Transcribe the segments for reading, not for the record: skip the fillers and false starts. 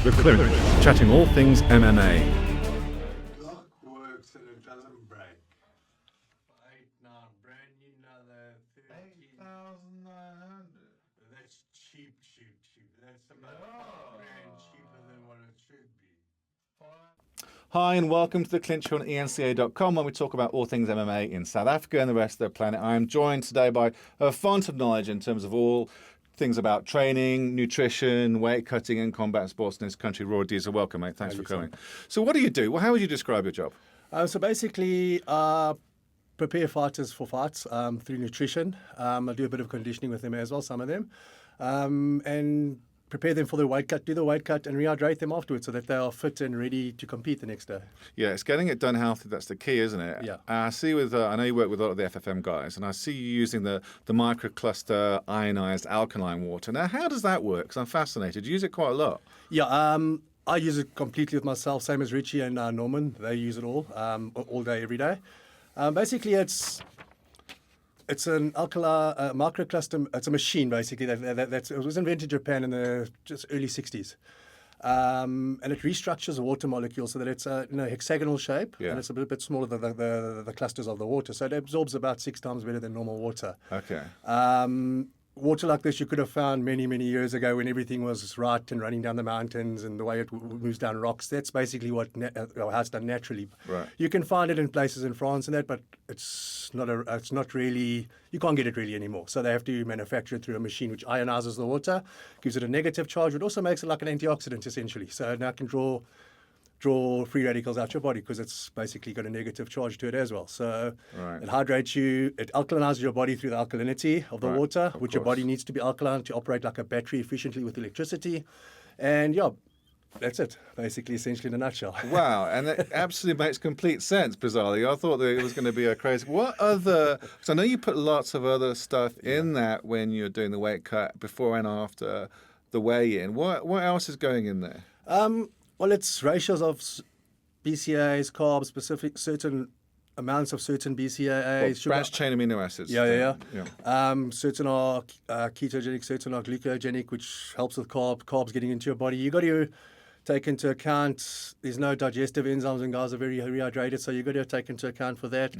with Clinch, chatting all things MMA. Clock works and it doesn't break. 8,900, brand new, another 8,900. That's cheap. That's about $5,000 cheaper than what it should be. Hi and welcome to the Clinch on eNCA.com, where we talk about all things MMA in South Africa and the rest of the planet. I am joined today by a font of knowledge in terms of all things about training, nutrition, weight cutting and combat sports in this country. Rory Diesel, welcome, mate. Thanks for coming. So what do you do? Well, how would you describe your job? So basically, prepare fighters for fights through nutrition. I do a bit of conditioning with them as well, some of them. And prepare them for the weight cut, do the weight cut and rehydrate them afterwards so that they are fit and ready to compete the next day. Yeah, it's getting it done healthy. That's the key, isn't it? Yeah. I see I know you work with a lot of the FFM guys, and I see you using the microcluster ionized alkaline water. Now, how does that work? Because I'm fascinated. You use it quite a lot. Yeah, I use it completely with myself, same as Richie and Norman. They use it all day, every day. Basically, it's an alkali microcluster. It's a machine basically it was invented in Japan in the just early 60s, and it restructures the water molecule so that it's a hexagonal shape, and it's a bit smaller than the clusters of the water. So it absorbs about 6 times better than normal water. Okay. Water like this you could have found many years ago when everything was right and running down the mountains and the way it moves down rocks. That's basically how it's done naturally. Right. You can find it in places in France and that, but it's not really, you can't get it really anymore. So they have to manufacture it through a machine which ionizes the water, gives it a negative charge, but also makes it like an antioxidant essentially. So now it can draw free radicals out your body because it's basically got a negative charge to it as well. So It hydrates you, it alkalinizes your body through the alkalinity of the water, which your body needs to be alkaline to operate like a battery efficiently with electricity. And yeah, that's it, basically, essentially in a nutshell. Wow, and it absolutely makes complete sense, bizarrely. I thought that it was going to be a crazy... What other... Because I know you put lots of other stuff in that when you're doing the weight cut, before and after the weigh-in. What else is going in there? Well, it's ratios of BCAAs, carbs, certain amounts of certain BCAAs. Branched chain amino acids. Yeah. Certain are ketogenic, certain are glucogenic, which helps with carbs getting into your body. You got to take into account there's no digestive enzymes and guys are very rehydrated, so you got to take into account for that.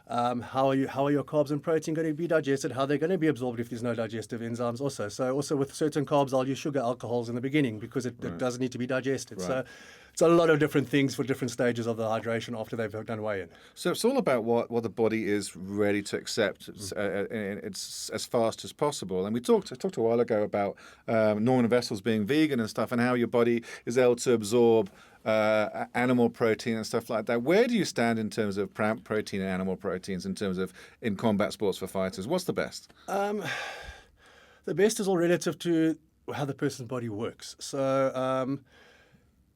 How are your carbs and protein going to be digested? How they're going to be absorbed if there's no digestive enzymes also. So also with certain carbs, I'll use sugar alcohols in the beginning because it doesn't need to be digested. Right. So it's a lot of different things for different stages of the hydration after they've done weigh-in. So it's all about what the body is ready to accept. It's as fast as possible. And we talked a while ago about Norman Vassell being vegan and stuff, and how your body is able to absorb animal protein and stuff like that. Where do you stand in terms of plant protein and animal proteins in combat sports for fighters? What's the best? The best is all relative to how the person's body works. So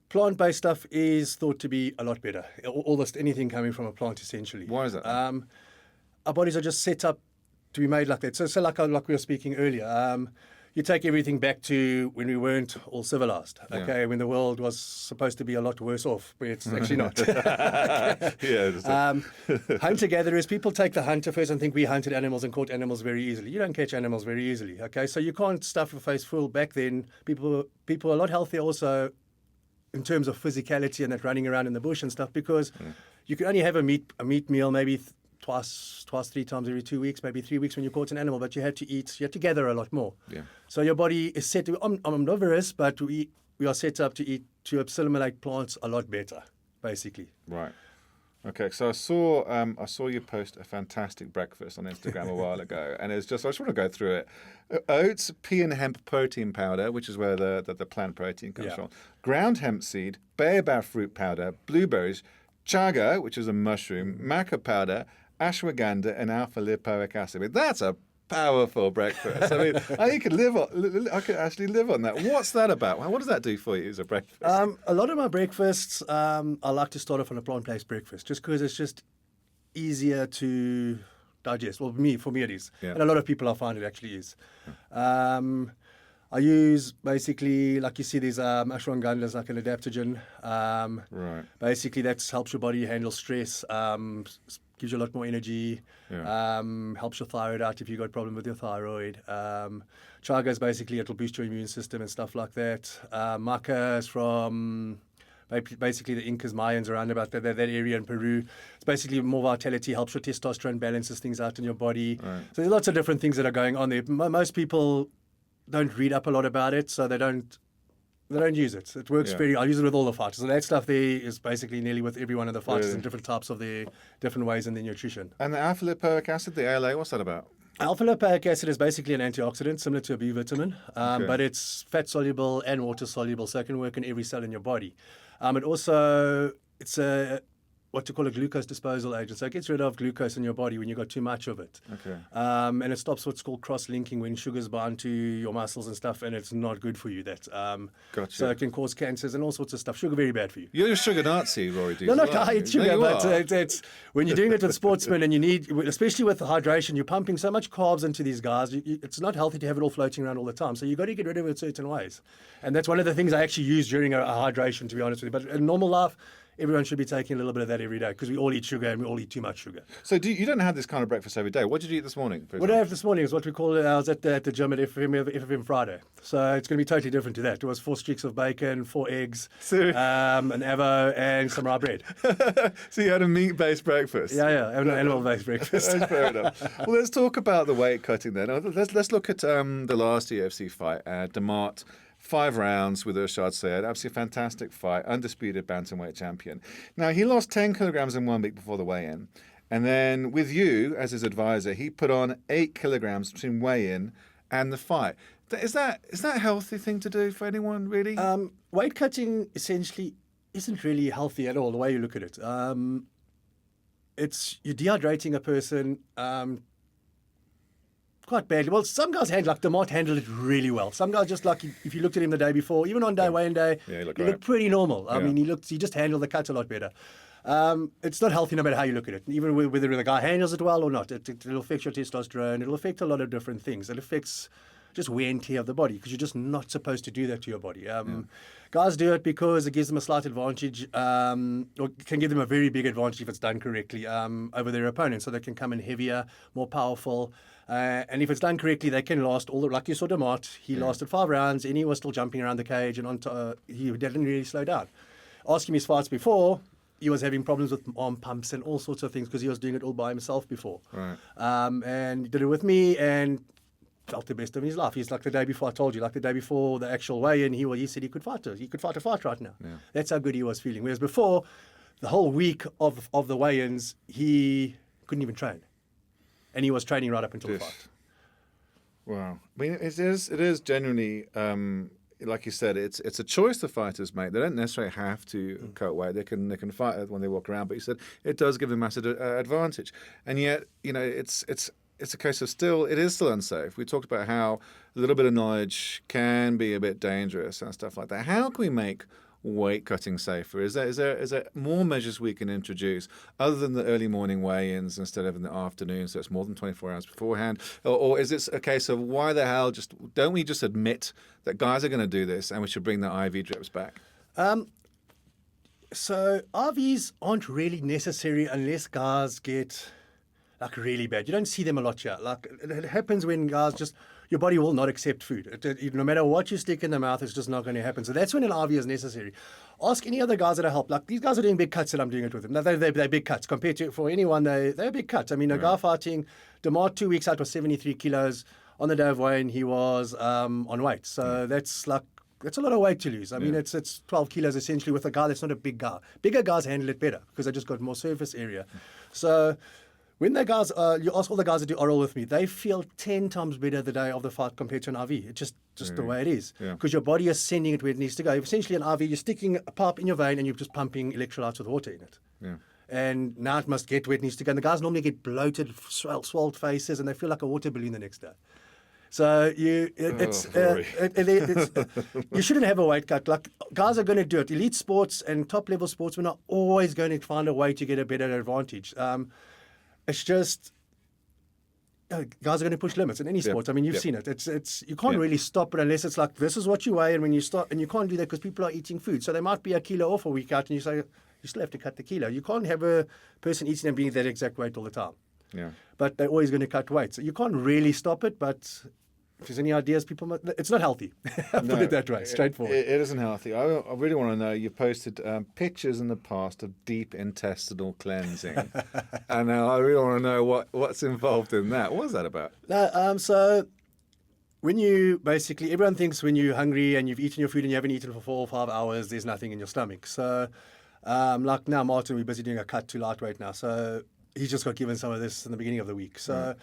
plant-based stuff is thought to be a lot better. Anything coming from a plant, essentially. Why is that? Our bodies are just set up to be made like that. So like we were speaking earlier, you take everything back to when we weren't all civilized, okay? Yeah. When the world was supposed to be a lot worse off, but it's actually not. Hunter-gatherers, people take the hunter first and think we hunted animals and caught animals very easily. You don't catch animals very easily, okay? So you can't stuff your face full. Back then, people are a lot healthier also in terms of physicality and that running around in the bush and stuff, because you could only have a meat meal maybe twice, 3 times every 2 weeks, maybe 3 weeks when you caught an animal, but you had to gather a lot more. Yeah. So your body is set to, I'm omnivorous, but we are set up to assimilate plants a lot better, basically. Right. Okay, so I saw you post a fantastic breakfast on Instagram a while ago, and it's just, I just want to go through it. Oats, pea and hemp protein powder, which is where the plant protein comes from, ground hemp seed, baobab fruit powder, blueberries, chaga, which is a mushroom, maca powder, ashwagandha, and alpha lipoic acid. I mean, that's a powerful breakfast. I mean, I could actually live on that. What's that about? What does that do for you as a breakfast? A lot of my breakfasts, I like to start off on a plant-based breakfast, just because it's just easier to digest. Well, for me it is. Yeah. And a lot of people I find it actually is. I use basically, like you see, these ashwagandha, like an adaptogen. Right. Basically, that helps your body handle stress, gives you a lot more energy, helps your thyroid out if you've got a problem with your thyroid. Chaga is basically, it'll boost your immune system and stuff like that. Maca is from basically the Incas, Mayans around about that area in Peru. It's basically more vitality, helps your testosterone, balances things out in your body. Right. So there's lots of different things that are going on there. Most people don't read up a lot about it, so they don't use it. It works I use it with all the fighters. So that stuff there is basically nearly with every one of the fighters Really? and different types of the different ways in their nutrition. And the alpha lipoic acid, the ALA, what's that about? Alpha lipoic acid is basically an antioxidant, similar to a B vitamin, Okay. but it's fat soluble and water soluble, so it can work in every cell in your body. It's what you call a glucose disposal agent. So it gets rid of glucose in your body when you've got too much of it. Okay. And it stops what's called cross-linking when sugars bind to your muscles and stuff, and it's not good for you. Gotcha. So it can cause cancers and all sorts of stuff. Sugar, very bad for you. You're a sugar Nazi, Rory Diesel. No, not I eat sugar, you but are. it's when you're doing it with sportsmen and you need, especially with hydration, you're pumping so much carbs into these guys. It's not healthy to have it all floating around all the time. So you've got to get rid of it certain ways. And that's one of the things I actually use during a hydration, to be honest with you. But in normal life, everyone should be taking a little bit of that every day because we all eat sugar and we all eat too much sugar. So you don't have this kind of breakfast every day. What did you eat this morning? For What I example? have this morning is what we call it. I was at the gym at FFM Friday. So it's going to be totally different to that. It was 4 streaks of bacon, 4 eggs, Serious? an avo, and some rye bread. So you had a meat-based breakfast. Yeah, an animal-based breakfast. That's fair enough. Well, let's talk about the weight cutting then. Let's look at the last UFC fight. Demart, 5 rounds with Urshad Sayed. Absolutely fantastic fight. Undisputed bantamweight champion. Now, he lost 10 kilograms in 1 week before the weigh-in. And then with you as his advisor, he put on 8 kilograms between weigh-in and the fight. Is that a healthy thing to do for anyone, really? Weight cutting essentially isn't really healthy at all, the way you look at it. You're dehydrating a person quite badly. Well, some guys Demart handled it really well. Some guys just if you looked at him the day before, even on weigh-in day, Yeah, he looked he great. looked pretty normal. I Yeah. mean, he just handled the cuts a lot better. It's not healthy no matter how you look at it, even whether the guy handles it well or not. It'll affect your testosterone. It'll affect a lot of different things. It affects just wear and tear of the body because you're just not supposed to do that to your body. Guys do it because it gives them a slight advantage or can give them a very big advantage if it's done correctly over their opponent. So they can come in heavier, more powerful. And if it's done correctly, they can last like you saw Demart. He lasted 5 rounds and he was still jumping around the cage and he didn't really slow down. Ask him his fights before, he was having problems with arm pumps and all sorts of things because he was doing it all by himself before. Right. And he did it with me and felt the best of his life. He's like the day before I told you, like the day before the actual weigh-in, he said he could fight it. He could fight a fight right now. Yeah. That's how good he was feeling. Whereas before, the whole week of the weigh-ins, he couldn't even train. And he was training right up until the fight. Wow. I mean, it is genuinely, like you said, it's a choice the fighters make. They don't necessarily have to cut weight. They can fight it when they walk around. But you said it does give them massive advantage. And yet, it's a case of it is still unsafe. We talked about how a little bit of knowledge can be a bit dangerous and stuff like that. How can we make weight cutting safer? Is there more measures we can introduce other than the early morning weigh-ins instead of in the afternoon, so it's more than 24 hours beforehand? Or is this a case of why the hell don't we just admit that guys are going to do this and we should bring the IV drips back? So RVs aren't really necessary unless guys get really bad. You don't see them a lot here. It happens when guys your body will not accept food. No matter what you stick in the mouth, it's just not going to happen. So that's when an RV is necessary. Ask any other guys that I help. These guys are doing big cuts and I'm doing it with them. Now, they're big cuts. Compared to, for anyone, they're big cuts. I mean, a guy fighting, Demar 2 weeks out was 73 kilos. On the day of weighing, he was on weight. So that's a lot of weight to lose. I mean, it's 12 kilos essentially with a guy that's not a big guy. Bigger guys handle it better because they just got more surface area. So when the guys, you ask all the guys that do oral with me, they feel 10 times better the day of the fight compared to an IV. It's just the way it is. Because your body is sending it where it needs to go. Essentially, an IV, you're sticking a pipe in your vein and you're just pumping electrolytes with water in it. Yeah. And now it must get where it needs to go. And the guys normally get bloated, swelled faces, and they feel like a water balloon the next day. So you shouldn't have a weight cut. Guys are going to do it. Elite sports and top level sportsmen are always going to find a way to get a better advantage. It's guys are going to push limits in any sport. I mean, you've Yep. seen it. It's you can't Yeah. really stop it unless it's like, this is what you weigh, and when you start, and you can't do that because people are eating food. So they might be a kilo off a week out, and you say, you still have to cut the kilo. You can't have a person eating and being that exact weight all the time. Yeah. But they're always going to cut weight. So you can't really stop it, but if there's any ideas, it's not healthy. Put it that way, straightforward. It isn't healthy. I really want to know, you posted pictures in the past of deep intestinal cleansing. And I really want to know what's involved in that. What was that about? So when you basically, everyone thinks when you're hungry and you've eaten your food and you haven't eaten for 4 or 5 hours, there's nothing in your stomach. So like now, Martin, we're busy doing a cut to lightweight now. So he just got given some of this in the beginning of the week. So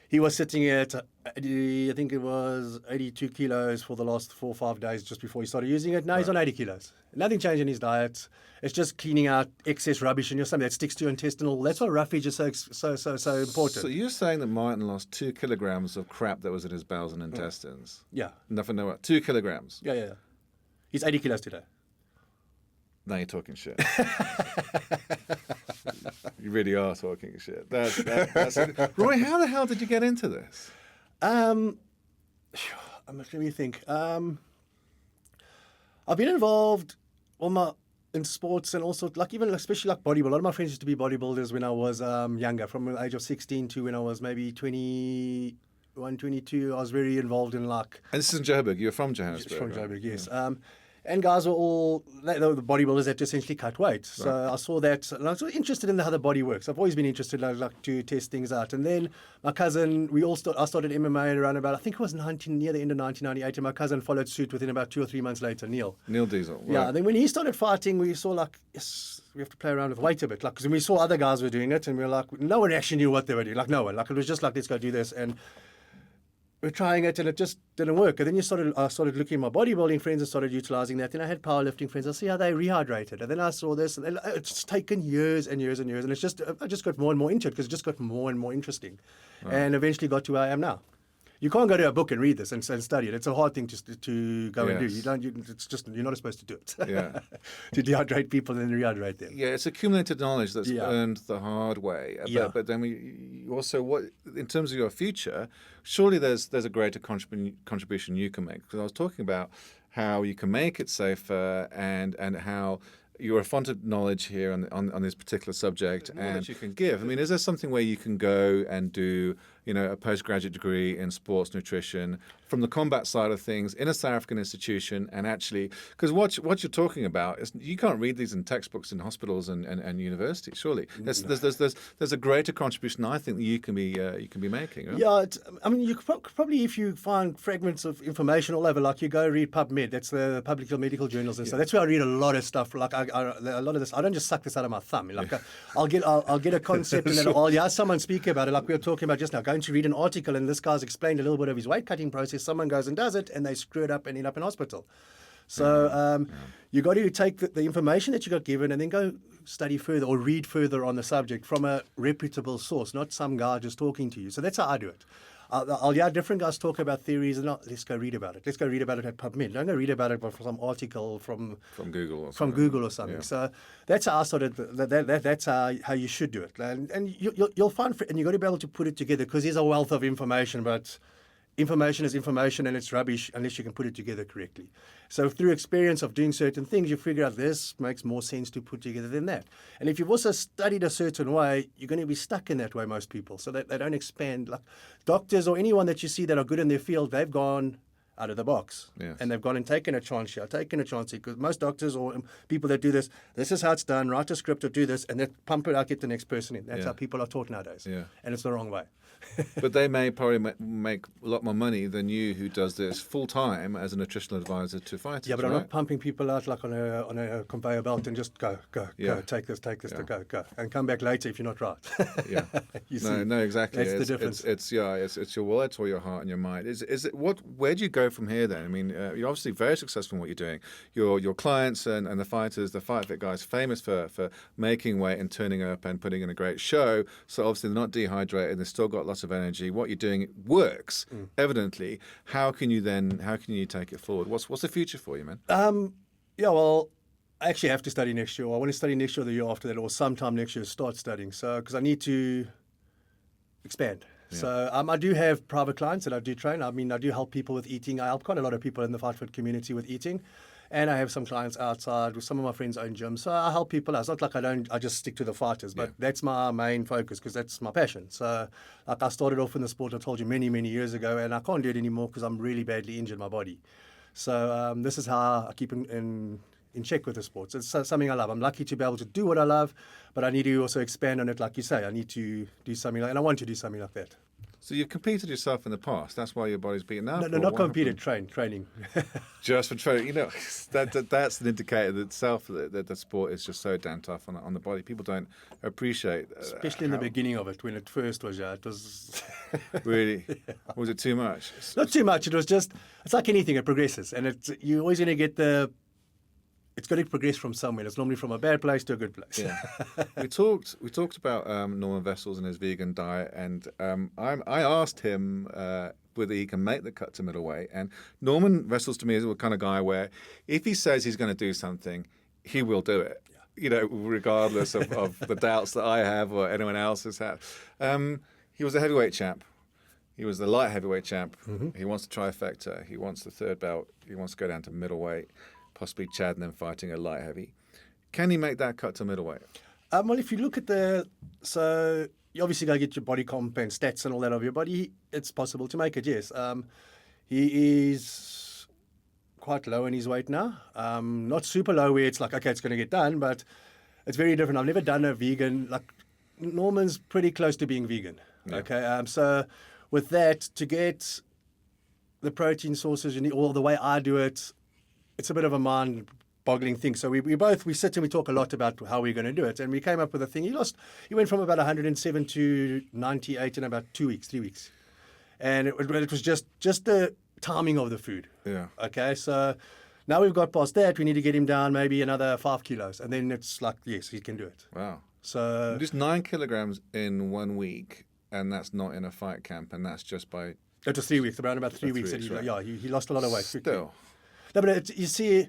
he was sitting at, I think it was 82 kilos for the last 4 or 5 days just before he started using it. Now he's on 80 kilos. Nothing changed in his diet. It's just cleaning out excess rubbish in your stomach that sticks to your intestinal. That's why roughage is so important. So you're saying that Martin lost 2 kilograms of crap that was in his bowels and intestines? Yeah. Nothing, no, 2 kilograms? Yeah. He's 80 kilos today. Now you're talking shit. You really are talking shit. That's Rory, how the hell did you get into this? Let me think. I've been involved in sports and also especially like bodybuilding. A lot of my friends used to be bodybuilders when I was younger, from the age of 16 to when I was maybe 21, 22. I was very involved in like. And this is in Joburg. You're from Johannesburg. From right? Joburg, yes. And guys were all they were the bodybuilders that essentially cut weight. So I saw that, and I was interested in how the body works. I've always been interested, like to test things out. And then my cousin, I started MMA around about, I think it was near the end of 1998, and my cousin followed suit within about 2 or 3 months later, Neil. Neil Diesel. Right. Yeah, and then when he started fighting, we saw like, yes, we have to play around with weight a bit. Like, because we saw other guys were doing it, and we were like, no one actually knew what they were doing. Like, no one. Like, it was just like, let's go do this. And we're trying it, and it just didn't work. And then I started looking at my bodybuilding friends and started utilizing that. Then I had powerlifting friends. I see how they rehydrated. And then I saw this, and it's taken years and years and years. And I just got more and more into it because it just got more and more interesting. And eventually got to where I am now. You can't go to a book and read this and study it. It's a hard thing to go and do. You're not supposed to do it. Yeah. To dehydrate people and then rehydrate them. Yeah, it's accumulated knowledge that's earned the hard way. But then we also, what in terms of your future, surely there's a greater contribution you can make. Because I was talking about how you can make it safer and how you're a font of knowledge here on this particular subject, and you can give. I mean, is there something where you can go and do, a postgraduate degree in sports nutrition from the combat side of things in a South African institution, and actually, because what you're talking about is you can't read these in textbooks in hospitals and universities. Surely, there's a greater contribution I think that you can be making. Right? Yeah, you could probably, if you find fragments of information all over, like you go read PubMed, that's the public medical journals and stuff. That's where I read a lot of stuff. Like a lot of this, I don't just suck this out of my thumb. Like I'll get a concept and then I'll hear someone speak about it. Like we were talking about just now, going to read an article and this guy's explained a little bit of his weight cutting process. Someone goes and does it and they screw it up and end up in hospital. So you got to take the information that you got given and then go study further or read further on the subject from a reputable source, not some guy just talking to you. So that's how I do it. I'll hear different guys talk about theories and let's go read about it. Let's go read about it at PubMed. Don't go read about it from some article from Google or something. From Google or something. Yeah. So that's how I started. That's how you should do it. And you'll find, and you've got to be able to put it together because there's a wealth of information, but information is information and it's rubbish unless you can put it together correctly. So through experience of doing certain things, you figure out this makes more sense to put together than that. And if you've also studied a certain way, you're going to be stuck in that way, most people. So they don't expand. Like doctors or anyone that you see that are good in their field, they've gone out of the box. Yes. And they've gone and taken a chance here, because most doctors or people that do this is how it's done, write a script or do this, and then pump it out, get the next person in. That's how people are taught nowadays. Yeah. And it's the wrong way. But they may probably make a lot more money than you, who does this full time as a nutritional advisor to fighters. Yeah, but I'm not pumping people out like on a conveyor belt and just go, take this, go, and come back later if you're not right. Yeah, no, exactly. That's the difference. It's your wallet or your heart and your mind. Is it what? Where do you go from here then? I mean, you're obviously very successful in what you're doing. Your clients and the fighters, the Fight Fit guys, famous for making weight and turning up and putting in a great show. So obviously they're not dehydrated. They've still got lots of energy. What you're doing works, evidently. How can you take it forward? What's the future for you, man? Yeah, well, I actually have to study next year. I want to study next year or the year after that, or sometime next year start studying. So because I need to expand. So I do have private clients that I do train. I mean, I do help people with eating. I help quite a lot of people in the Fight Fit community with eating. And I have some clients outside with some of my friends own gyms. So I help people out. It's not like I just stick to the fighters, but that's my main focus because that's my passion. So like I started off in the sport, I told you many, many years ago, and I can't do it anymore because I'm really badly injured my body. So this is how I keep in check with the sports. It's something I love. I'm lucky to be able to do what I love, but I need to also expand on it. Like you say, I need to do something and I want to do something like that. So you've competed yourself in the past. That's why your body's beaten up. No, not competed. Training. Just for training. You know, that's an indicator that itself that the sport is just so damn tough on the body. People don't appreciate, especially in the beginning of it when it first was. It was really. Was it too much? Not too much. It was just. It's like anything. It progresses, and you're always going to get the. It's got to progress from somewhere. It's normally from a bad place to a good place. Yeah. We talked about Norman Vassell and his vegan diet, and I asked him whether he can make the cut to middleweight. And Norman Vassell to me is the kind of guy where if he says he's going to do something, he will do it. Yeah. You know, regardless of the doubts that I have or anyone else has had. He was a heavyweight champ. He was the light heavyweight champ. Mm-hmm. He wants the trifecta. He wants the third belt. He wants to go down to middleweight. Possibly Chad and then fighting a light heavy. Can he make that cut to middleweight? Well, if you look at so you obviously got to get your body comp and stats and all that of your body. It's possible to make it, yes. He is quite low in his weight now. Not super low where it's like, okay, it's going to get done, but it's very different. I've never done a vegan. Like Norman's pretty close to being vegan. Yeah. Okay, so with that, to get the protein sources you need, or the way I do it, it's a bit of a mind-boggling thing. So we sit and we talk a lot about how we're going to do it. And we came up with a thing. He went from about 107 to 98 in about 3 weeks. And it was just the timing of the food. Yeah. Okay, so now we've got past that. We need to get him down maybe another 5 kilos. And then it's like, yes, he can do it. Wow. So just 9 kilograms in 1 week, and that's not in a fight camp, and that's just by... That was 3 weeks, around about 3 weeks. Right. Yeah, he lost a lot of weight. Still... No, but you see,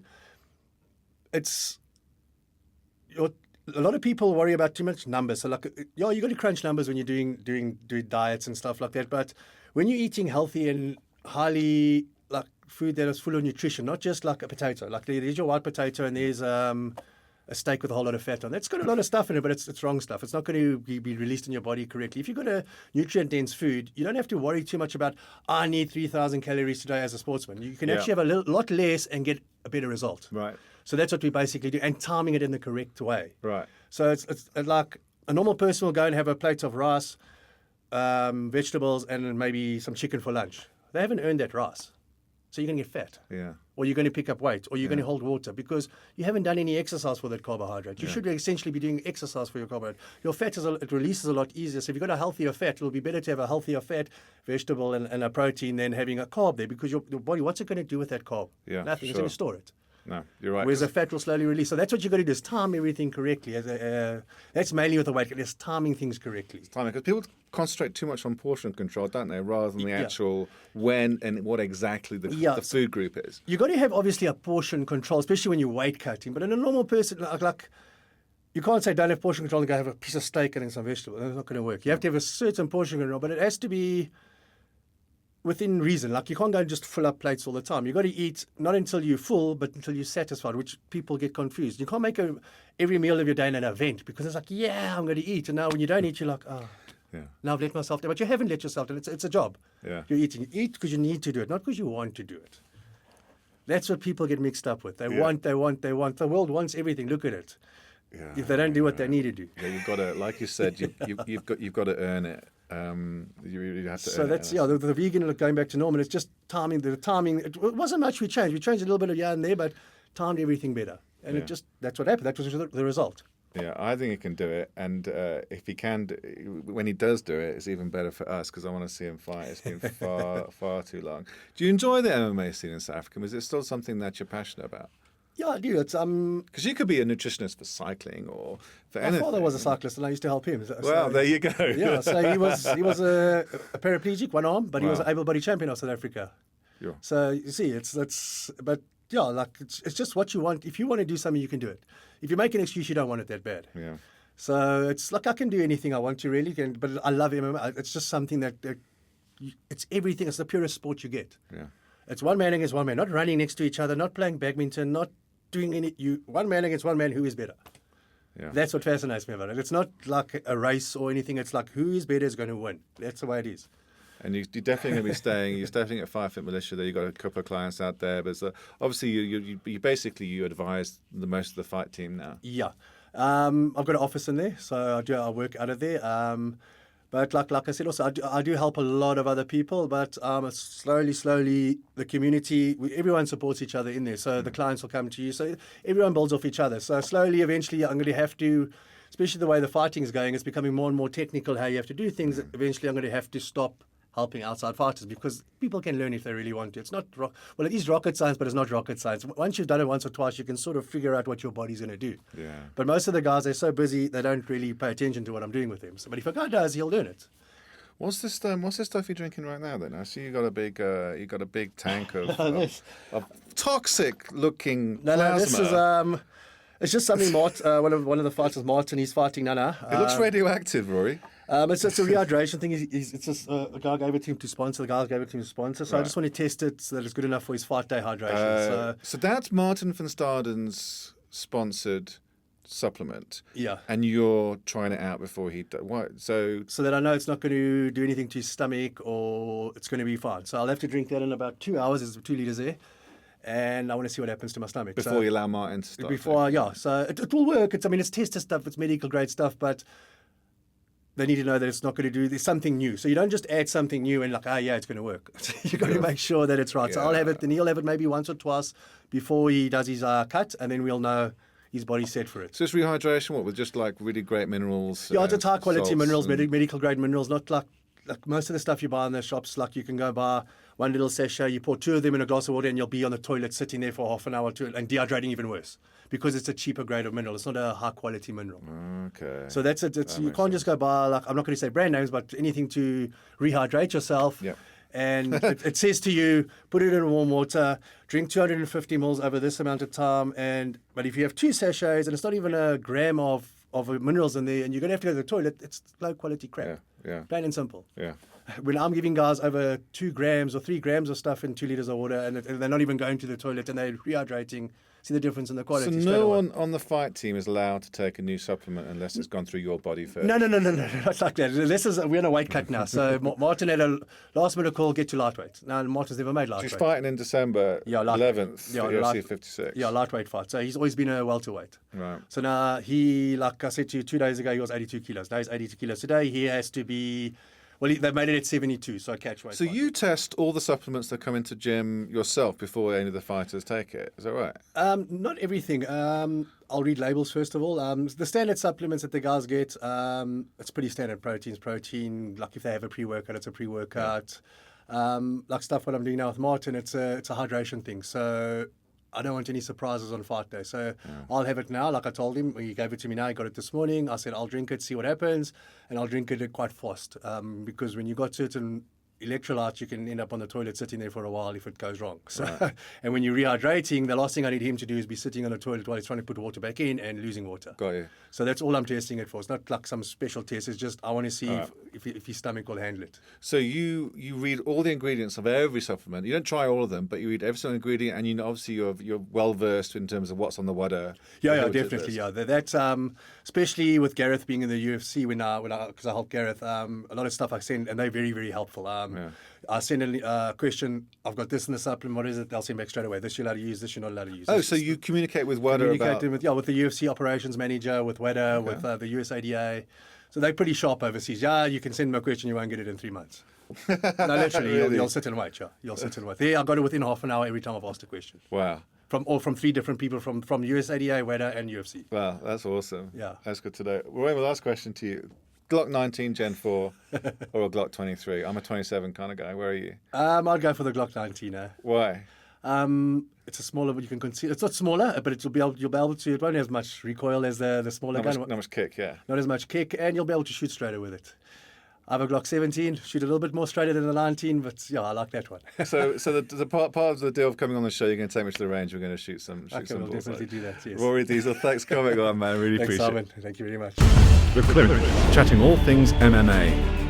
a lot of people worry about too much numbers. So like, you got to crunch numbers when you're doing diets and stuff like that. But when you're eating healthy and highly like food that is full of nutrition, not just like a potato. Like there's your white potato and there's a steak with a whole lot of fat on it. It's got a lot of stuff in it, but it's wrong stuff. It's not going to be released in your body correctly. If you've got a nutrient-dense food, you don't have to worry too much about, I need 3,000 calories today as a sportsman. You can actually have a lot less and get a better result. Right. So that's what we basically do, and timing it in the correct way. Right. So it's like a normal person will go and have a plate of rice, vegetables, and maybe some chicken for lunch. They haven't earned that rice. So you're going to get fat. Yeah. Or you're going to pick up weight, or you're going to hold water because you haven't done any exercise for that carbohydrate. You should essentially be doing exercise for your carbohydrate. Your fat it releases a lot easier. So if you've got a healthier fat, it'll be better to have a healthier fat, vegetable, and a protein than having a carb there because your body, what's it going to do with that carb? Yeah, nothing. It's going to store it. No, you're right. Whereas the fat will slowly release. So that's what you've got to do is time everything correctly. That's mainly with the weight. It's timing things correctly. Timing, because people concentrate too much on portion control, don't they, rather than the actual when and what exactly the food group is. You've got to have, obviously, a portion control, especially when you're weight cutting. But in a normal person, like you can't say don't have portion control and go have a piece of steak and then some vegetables. That's not going to work. You have to have a certain portion control, but it has to be within reason. Like you can't go and just fill up plates all the time. You've got to eat not until you're full, but until you're satisfied, which people get confused. You can't make every meal of your day an event because it's like, yeah, I'm going to eat. And now when you don't eat, you're like, oh, now I've let myself down. But you haven't let yourself down. It's a job. Yeah. You're eating. You eat because you need to do it, not because you want to do it. That's what people get mixed up with. They want. The world wants everything. Look at it. Yeah, if they don't do what they need to do. Yeah, you've got to, like you said, you've got to earn it. You have to. So that's the vegan. Going back to Norman, it's just timing. The timing. It wasn't much we changed. We changed a little bit of here and there, but timed everything better. And it just that's what happened. That was the result. Yeah, I think he can do it, and if he can, when he does do it, it's even better for us because I want to see him fight. It's been far too long. Do you enjoy the MMA scene in South Africa? Is it still something that you're passionate about? Yeah, I do. It's because you could be a nutritionist for cycling or for anything. My father was a cyclist, and I used to help him. Well, there you go. Yeah, so he was a paraplegic, one arm, but he was an able-bodied champion of South Africa. Yeah. So you see, but yeah, like it's just what you want. If you want to do something, you can do it. If you make an excuse, you don't want it that bad. Yeah. So it's like I can do anything I want to really, but I love MMA. It's just something that it's everything. It's the purest sport you get. Yeah. It's one man against one man, not running next to each other, not playing badminton, not doing one man against one man, who is better? Yeah. That's what fascinates me about it. It's not like a race or anything. It's like who is better is going to win. That's the way it is. And you're definitely going to be staying. You're definitely at 5 Foot Militia. There, you've got a couple of clients out there. But obviously, you basically you advise the most of the fight team now. Yeah, I've got an office in there, so I work out of there. But like I said, also I do help a lot of other people. But slowly, the community, everyone supports each other in there. So the clients will come to you. So everyone builds off each other. So slowly, eventually, I'm going to have to. Especially the way the fighting is going, it's becoming more and more technical how you have to do things. Eventually, I'm going to have to stop helping outside fighters because people can learn if they really want to. It's not it is rocket science, but it's not rocket science. Once you've done it once or twice, you can sort of figure out what your body's going to do. Yeah. But most of the guys, they're so busy they don't really pay attention to what I'm doing with them. So, but if a guy does, he'll learn it. What's this stuff you're drinking right now? Then I see you got a big tank of toxic looking plasma. No, this is it's just something one of the fighters, Martin, he's fighting Nana. It looks radioactive, Rory. It's a rehydration thing. It's just a guy gave it to him to sponsor. The guy gave it to him to sponsor. So I just want to test it so that it's good enough for his 5-day hydration. So that's Martin van Staden's sponsored supplement. Yeah. And you're trying it out before he does. What? So that I know it's not going to do anything to his stomach or it's going to be fine. So I'll have to drink that in about 2 hours. There's 2 liters there. And I want to see what happens to my stomach. Before you allow Martin to start. So it will work. It's tested stuff. It's medical grade stuff, but they need to know that it's not going to do. There's something new. So you don't just add something new and it's going to work. You've got to make sure that it's right. So I'll have it, and he'll have it maybe once or twice before he does his cut, and then we'll know his body's set for it. So it's rehydration, with just like really great minerals? Yeah, it's high quality minerals, medical grade minerals, not like most of the stuff you buy in the shops. Like you can go buy one little sachet, you pour 2 of them in a glass of water, and you'll be on the toilet sitting there for half an hour and dehydrating even worse because it's a cheaper grade of mineral. It's not a high quality mineral. Okay. So that's it. You can't just go buy, I'm not going to say brand names, but anything to rehydrate yourself. Yep. And it says to you, put it in warm water, drink 250 mils over this amount of time. But if you have 2 sachets and it's not even a gram of minerals in there, and you're going to have to go to the toilet, it's low quality crap. Yeah. Plain and simple. Yeah. When I'm giving guys over 2 grams or 3 grams of stuff in 2 liters of water, and they're not even going to the toilet and they're rehydrating, see the difference in the quality. So no one on the fight team is allowed to take a new supplement unless it's gone through your body first? No, not like that. We're on a weight cut now. So Martin had a last minute call, get to lightweight. Now Martin's never made lightweight. He's fighting in December 11th, UFC 56. Yeah, lightweight fight. So he's always been a welterweight. Right. So now he, like I said to you 2 days ago, he was 82 kilos. Now he's 82 kilos. Today he has to be... Well, they made it at 72, so catch weight. So you test all the supplements that come into gym yourself before any of the fighters take it, is that right? Not everything. I'll read labels first of all. The standard supplements that the guys get, it's pretty standard. Protein, like if they have a pre-workout, it's a pre-workout. Like stuff what I'm doing now with Martin, it's a hydration thing. So I don't want any surprises on fight day. So I'll have it now, like I told him. He gave it to me now. He got it this morning. I said, I'll drink it, see what happens. And I'll drink it quite fast. Because when you got certain electrolytes, you can end up on the toilet sitting there for a while if it goes wrong. So, and when you're rehydrating, the last thing I need him to do is be sitting on the toilet while he's trying to put water back in and losing water. Got you. So that's all I'm testing it for. It's not like some special test. It's just I want to see if his stomach will handle it. So you read all the ingredients of every supplement. You don't try all of them, but you read every single ingredient, and obviously you're well versed in terms of what's on the water. Yeah, definitely. Yeah, that's especially with Gareth being in the UFC because I help Gareth. A lot of stuff I send, and they're very, very helpful. I send a question. I've got this in the supplement. What is it? They'll send back straight away. This you're allowed to use. This you're not allowed to use. Oh, so you communicate with WADA about... with the UFC operations manager, with WADA, with the USADA. So they're pretty sharp overseas. Yeah, you can send them a question. You won't get it in 3 months. No, literally, Really? you'll sit and wait. Yeah, you'll sit and wait. Yeah, I got it within half an hour every time I've asked a question. Wow. From 3 different people from USADA, WADA, and UFC. Wow, that's awesome. Yeah. That's good to know. Well, last question to you. Glock 19 Gen 4 or a Glock 23? I'm a 27 kind of guy. Where are you? I'd go for the Glock 19. Why? It's a smaller, but you can consider. It's not smaller, but you'll be able to. It won't have as much recoil as the smaller gun. Not much kick, yeah. Not as much kick, and you'll be able to shoot straighter with it. I have a Glock 17, shoot a little bit more straighter than the 19, but yeah, I like that one. So the part of the deal of coming on the show, you're going to take me to the range. We're going to shoot some Okay, we'll balls. definitely do that, yes. Rory Diesel, thanks for coming on, man. Really Thanks, appreciate Simon. it. Thank you very much. The Clinch, chatting all things MMA.